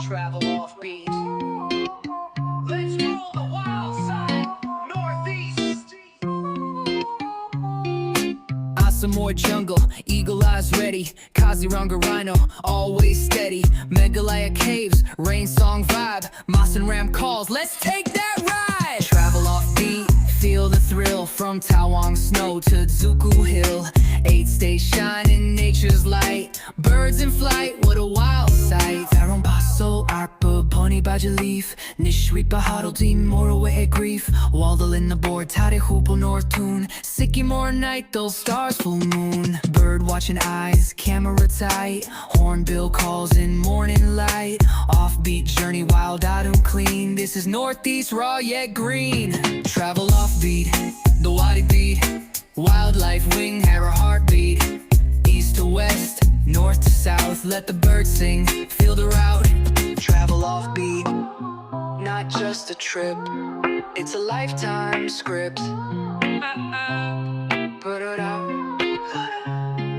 travel offbeat. Let's roll the wild side, northeast. Some more jungle, eagle eyes ready. Kaziranga rhino, always steady. Meghalaya caves, rain song vibe. Moss and Ram calls, let's take that ride. Travel offbeat, feel the thrill. From Tawang snow to Zuku hill. 8 states shine in nature's light. Birds in flight, what a wild sight. Farong baso, arpa, pony bajaleaf. Nishwi bahadal di morowe e grief. Waldal in the board, tare hupel nortun. Sycamore night, those stars full moon. Bird watching eyes, camera tight. Hornbill calls in morning light. Offbeat journey, wild autumn clean. This is northeast, raw yet green. Travel offbeat, the wadi beat. Wildlife wing, hair a heartbeat. East to west, north to south. Let the birds sing, feel the route. Travel offbeat, not just a trip. It's a lifetime script.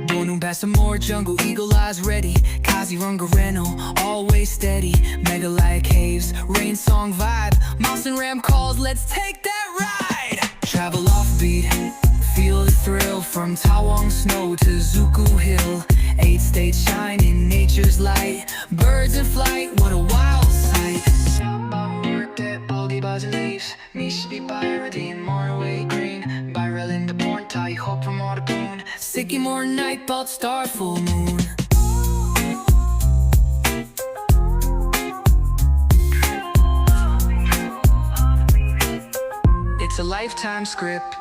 Donum more jungle, eagle eyes ready. Kaziranga Reno, always steady. Meghalaya caves, rain song vibe. Mouse and Ram calls, let's take that ride. Travel offbeat, feel the thrill. From Tawang snow to Zuku hill. 8 states shine in nature's light. Birds in flight, what a wild sight. Mishbi Byradine, Morway green. Byral in the born tie, hope from Audubon. Sycamore night, bald star, full moon. It's a lifetime script.